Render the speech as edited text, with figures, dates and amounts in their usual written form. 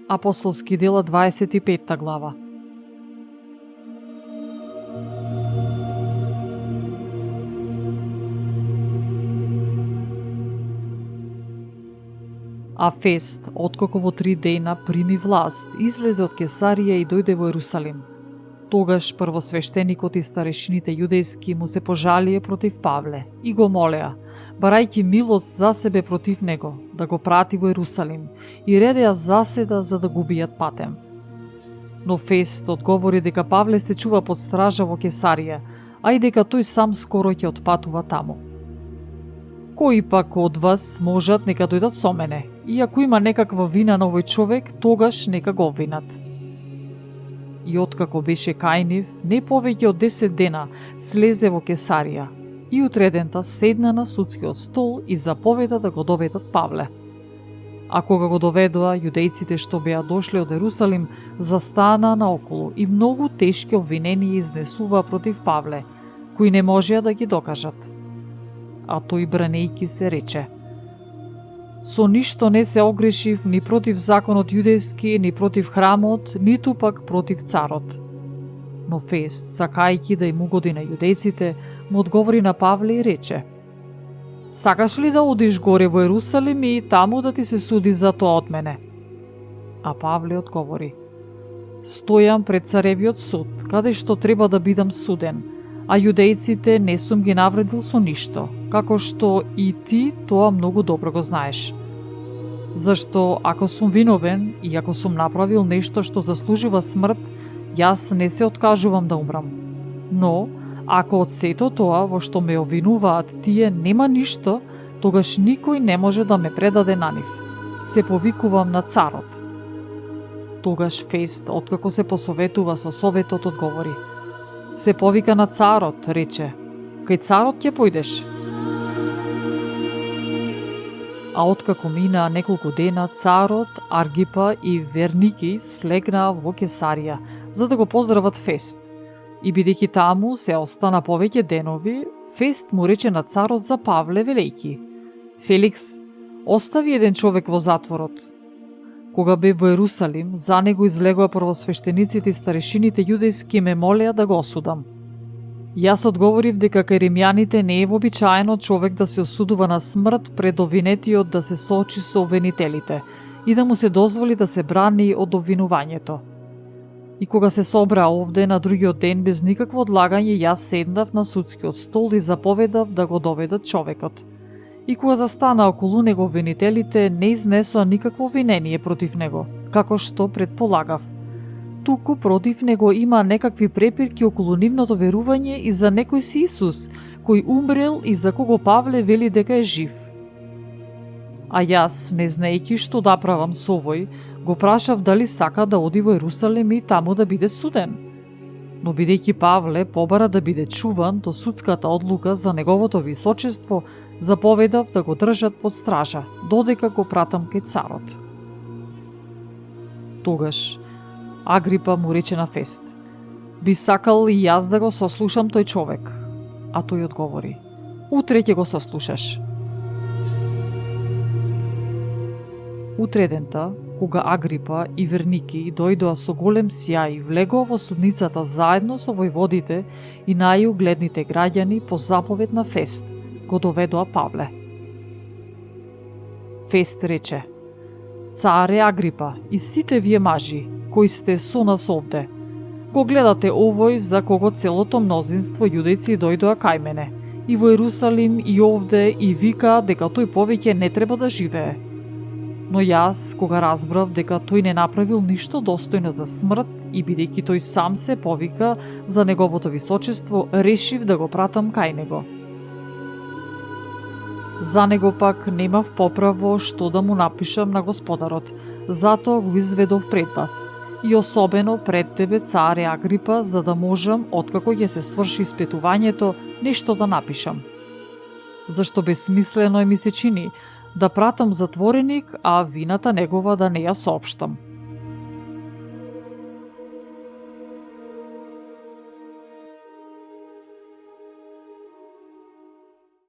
Апостолски дела 25 глава. А Фест, откако во 3 дена прими власт, излезе од Кесарија и дојде во Ерусалим. Тогаш првосвештеникот и старешините јудејски му се пожалие против Павле и го молеа, барајќи милост за себе против него, да го прати во Ерусалим и редеа заседа за да го убијат патем. Но Фест одговори дека Павле се чува под стража во Кесарија, а и дека тој сам скоро ќе отпатува таму. Кои пак од вас можат нека дојдат со мене, и ако има некаква вина на овој човек, тогаш нека го обвинат. И откако беше кајнив, не повеќе од 10 дена слезе во Кесарија и утредента седна на судскиот стол и заповеда да го доведат Павле. А кога го доведоа, јудејците што беа дошли од Ерусалим застана наоколу и многу тешки обвиненија изнесува против Павле, кои не можеа да ги докажат. А тој бранејки се рече: со ништо не се огрешив ни против законот јудејски, ни против храмот, ниту пак против царот. Но Фест, сакајќи да им угоди на јудејците, му одговори на Павле и рече: сакаш ли да одиш горе во Ерусалим и таму да ти се суди за тоа од мене? А Павле одговори: стојам пред царевиот суд, каде што треба да бидам суден, а јудејците не сум ги навредил со ништо, како што и ти тоа многу добро го знаеш. Зашто ако сум виновен и ако сум направил нешто што заслужува смрт, јас не се откажувам да умрам. Но, ако од сето тоа во што ме обвинуваат тие нема ништо, тогаш никој не може да ме предаде на нив. Се повикувам на царот. Тогаш Фест, откако се посоветува со советот, одговори: се повика на царот, рече, кај царот ќе појдеш. А откако мина неколку дена, царот, Аргипа и Верники слегнаа во Кесарија, за да го поздрават Фест. И бидејќи таму се остана повеќе денови, Фест му рече на царот за Павле велејќи: Феликс, остави еден човек во затворот. Кога бе во Ерусалим, за него излегоа првосвештениците и старешините јудејски ме молеа да го осудам. Јас одговорив дека кај римјаните не е вообичаено човек да се осудува на смрт пред обвинетиот да се соочи со обвинителите и да му се дозволи да се брани од обвинувањето. И кога се собра овде на другиот ден без никакво одлагање, јас седнав на судскиот стол и заповедав да го доведат човекот. И кога застана околу него обвинителите, не изнесоа никакво обвинение против него, како што предполагав. Туку против него има некакви препирки околу нивното верување и за некој си Исус, кој умрел и за кого Павле вели дека е жив. А јас, не знаејќи што да правам со овој, го прашав дали сака да оди во Ерусалим и таму да биде суден. Но бидејќи Павле побара да биде чуван до судската одлука за неговото височество, заповедав да го држат под стража, додека го пратам кај царот. Тогаш Агрипа му рече на Фест: би сакал и јас да го сослушам тој човек. А тој одговори: утре ќе го сослушаш. Утредента, кога Агрипа и Верники дојдоа со голем сјај, влегоа во судницата заедно со војводите и најугледните граѓани по заповед на Фест, го доведоа Павле. Фест рече: царе Агрипа и сите вие мажи, кои сте со нас овде, го гледате овој за кого целото мнозинство јудејци дојдоа кај мене, и во Ерусалим и овде, и вика дека тој повеќе не треба да живее. Но јас, кога разбрав дека тој не направил ништо достојно за смрт и бидејќи тој сам се повика за неговото височество, решив да го пратам кај него. За него пак немав поправо што да му напишам на господарот, затоа го изведов пред вас, и особено пред тебе, царе Агрипа, за да можам, откако ќе се сврши испитувањето, нешто да напишам. Зашто безсмислено ми се чини да пратам затвореник, а вината негова да не ја соопштам.